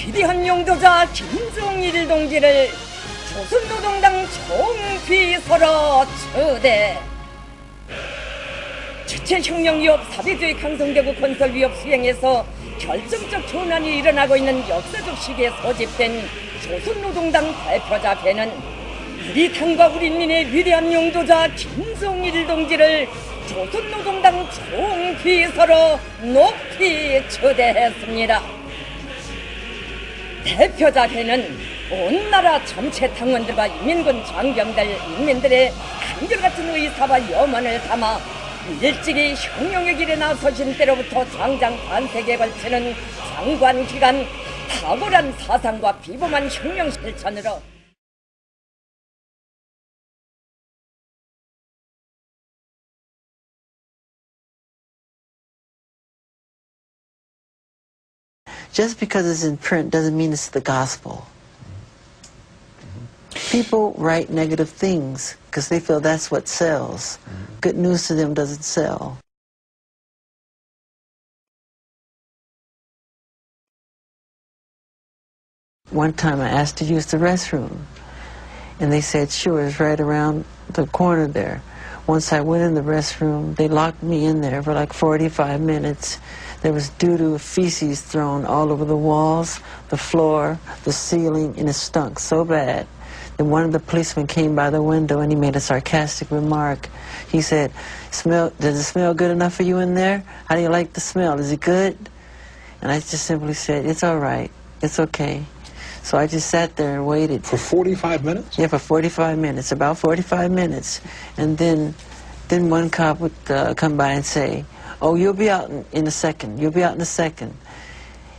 위대한 용도자 김정일 동지를 조선노동당 총비서로 초대. 주체혁명위협 사회주의 강성대국 건설위협 수행에서 결정적 전환이 일어나고 있는 역사적 시기에 소집된 조선노동당 대표자 배는 우리 당과 우리 민의 위대한 용도자 김정일 동지를 조선노동당 총비서로 높이 초대했습니다. 대표자 배는 온 나라 전체 당원들과 인민군 장병들, 인민들의 한결같은 의사와 염원을 담아 일찍이 혁명의 길에 나서신 때로부터 장장 반세기에 걸치는 장관 기간 탁월한 사상과 비범한 혁명 실천으로 Just because it's in print doesn't mean it's the gospel. People write negative things because they feel that's what sells. Good news to them doesn't sell. One time I asked to use the restroom, and they said, sure, it's right around the corner there. Once I went in the restroom, they locked me in there for like 45 minutes. There was doo-doo feces thrown all over the walls, the floor, the ceiling, and it stunk so bad. Then one of the policemen came by the window and he made a sarcastic remark. He said, does it smell good enough for you in there? How do you like the smell? Is it good? And I just simply said, it's all right. It's okay. So I just sat there and waited. For 45 minutes? Yeah, for 45 minutes, about 45 minutes. And then one cop would come by and say, oh, you'll be out in a second. You'll be out in a second.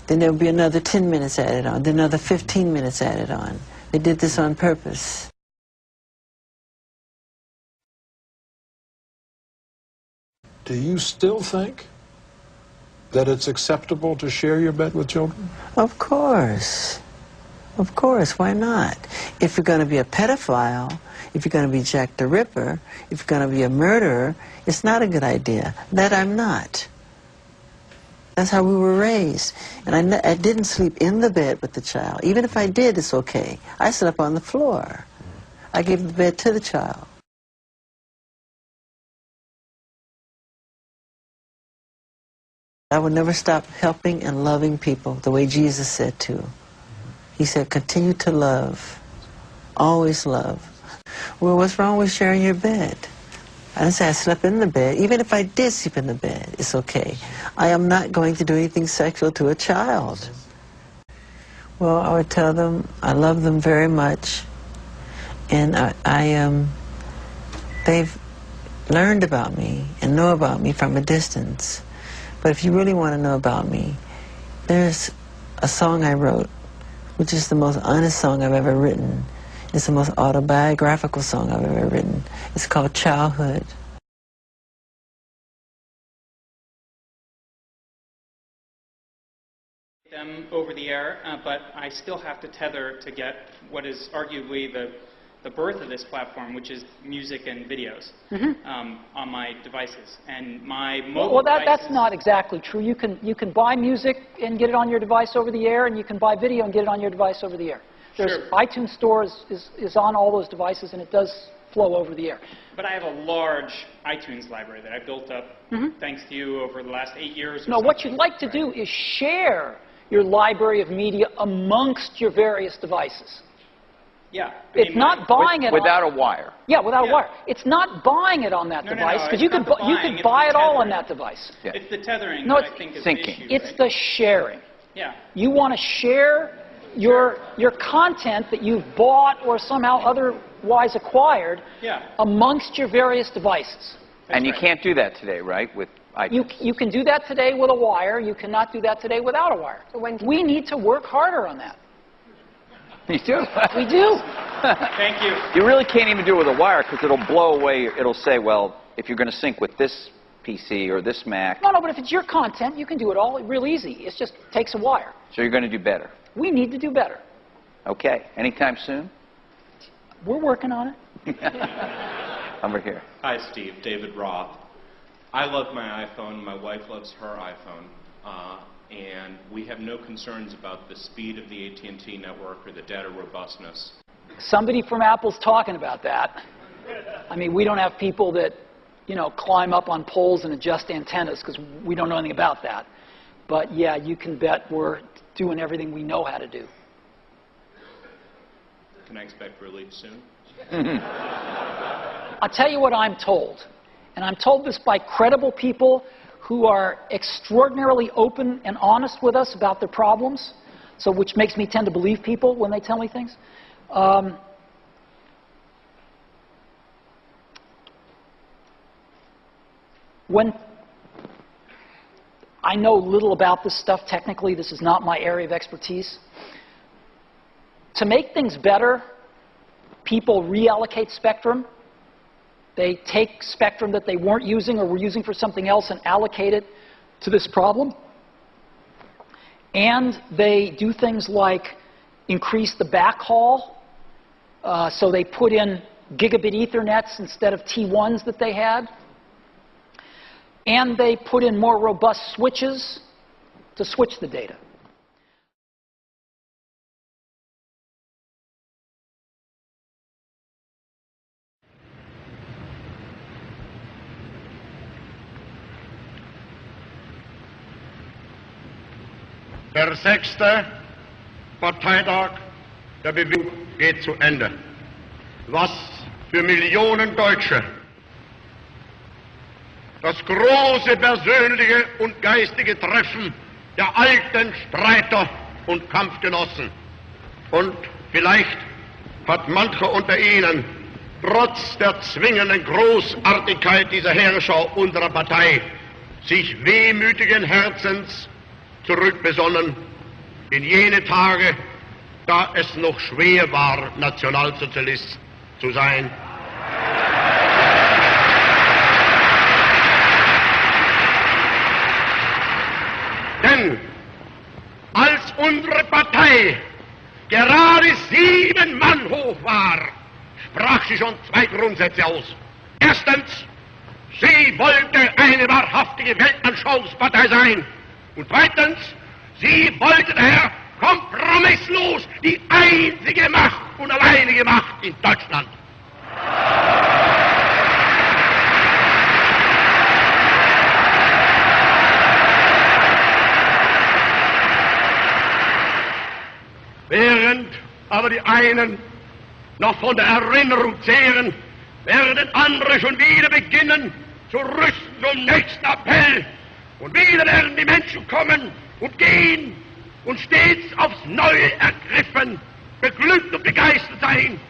Then there would be another 10 minutes added on, then another 15 minutes added on. They did this on purpose. Do you still think that it's acceptable to share your bed with children? Of course. Of course, why not? If you're going to be a pedophile, if you're going to be Jack the Ripper, if you're going to be a murderer, it's not a good idea. That I'm not. That's how we were raised. And I didn't sleep in the bed with the child. Even if I did, it's okay. I slept on the floor. I gave the bed to the child. I would never stop helping and loving people the way Jesus said to. He said, continue to love. Always love. Well, what's wrong with sharing your bed? I didn't say I slept in the bed. Even if I did sleep in the bed, it's okay. I am not going to do anything sexual to a child. Well, I would tell them I love them very much. And they've learned about me and know about me from a distance. But if you really want to know about me, there's a song I wrote, which is the most honest song I've ever written. It's the most autobiographical song I've ever written. It's called Childhood. Them over the air, but I still have to tether to get what is arguably the birth of this platform, which is music and videos on my devices. And my mobile that's not exactly true. You can buy music and get it on your device over the air, and you can buy video and get it on your device over the air. There's Sure. iTunes Store is on all those devices, and it does flow over the air. But I have a large iTunes library that I built up thanks to you over the last 8 years. No, what you'd like to do is share your library of media amongst your various devices. Yeah. It's not buying it without a wire. Yeah, without a wire. It's not buying it on that device, because you can buy it all on that device. Yeah. It's the tethering No, that I think is syncing. the issue. It's right? the sharing. Yeah. You want to share your content that you've bought or somehow otherwise acquired amongst your various devices. And you can't do that today, right, with iTunes? You can do that today with a wire. You cannot do that today without a wire. So we need to work harder on that. You do? We do. Thank you. You really can't even do it with a wire because it'll blow away. It'll say, well, if you're going to sync with this PC or this Mac. No, but if it's your content, you can do it all real easy. It just takes a wire. So you're going to do better. We need to do better. Okay. Anytime soon? We're working on it. Over here. Hi, Steve. David Roth. I love my iPhone. My wife loves her iPhone. and we have no concerns about the speed of the AT&T network or the data robustness. Somebody from Apple's talking about that. I mean, we don't have people that, you know, climb up on poles and adjust antennas because we don't know anything about that. But yeah, you can bet we're doing everything we know how to do. Can I expect relief soon? I'll tell you what I'm told. And I'm told this by credible people who are extraordinarily open and honest with us about their problems, so which makes me tend to believe people when they tell me things. When I know little about this stuff technically, this is not my area of expertise. To make things better, people reallocate spectrum. They take spectrum that they weren't using or were using for something else and allocate it to this problem. And they do things like increase the backhaul. So they put in gigabit Ethernets instead of T1s that they had. And they put in more robust switches to switch the data. Der 6. Parteitag der Bewegung geht zu Ende. Was für Millionen Deutsche das große persönliche und geistige Treffen der alten Streiter und Kampfgenossen. Und vielleicht hat mancher unter ihnen trotz der zwingenden Großartigkeit dieser Heerschau unserer Partei sich wehmütigen Herzens zurückbesonnen in jene Tage, da es noch schwer war, Nationalsozialist zu sein. Denn als unsere Partei gerade 7 Mann hoch war, sprach sie schon 2 Grundsätze aus. Erstens, sie wollte eine wahrhaftige Weltanschauungspartei sein. Und zweitens, sie wollte daher kompromisslos die einzige Macht und alleinige Macht in Deutschland. Während aber die einen noch von der Erinnerung zehren, werden andere schon wieder beginnen zu rüsten zum nächsten Appell. Und wieder werden die Menschen kommen und gehen und stets aufs Neue ergriffen, beglückt und begeistert sein.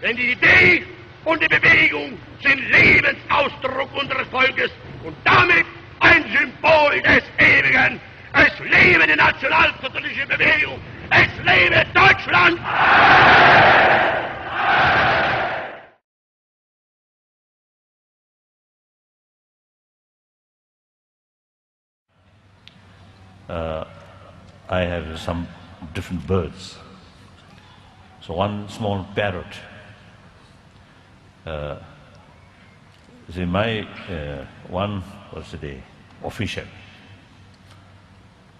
Denn die Idee und die Bewegung sind Lebensausdruck unseres Volkes und damit ein Symbol des Ewigen. Es lebe die nationalsozialistische Bewegung! Es lebe Deutschland! I have some different birds. So one small parrot. See, my one was the official.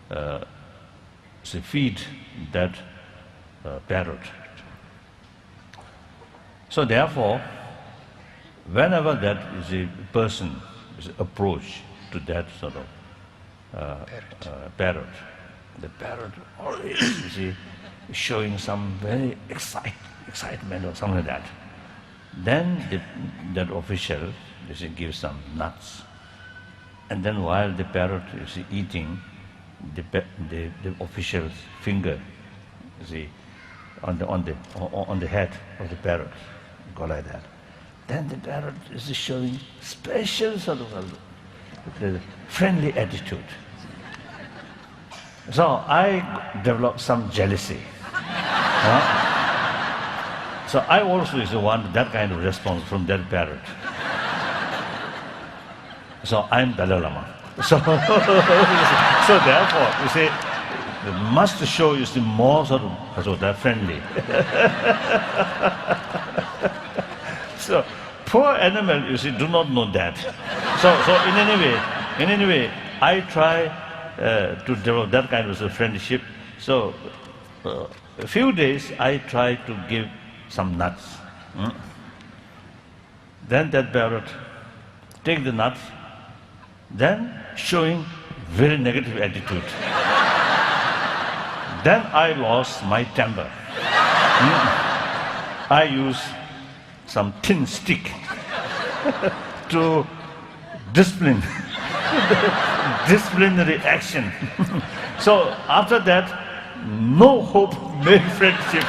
So feed that parrot. So therefore, whenever that is a person is approached to that sort of parrot, the parrot always you see, showing some very excitement or something like that. Then that official you see, gives some nuts, and then while the parrot is eating, the official's finger, you see, on the head of the parrot, go like that. Then the parrot is showing special sort of a friendly attitude. So I developed some jealousy. So I also want that kind of response from that parrot. So I'm Dalai Lama. So therefore, you see, the must show is the more sort of that friendly. So poor animal, you see, do not know that. So in any way, I try to develop that kind of a friendship. So a few days I tried to give some nuts. Then that parrot take the nuts, then showing very negative attitude. Then I lost my temper. I use some tin stick to disciplinary action. So after that, no hope made friendship.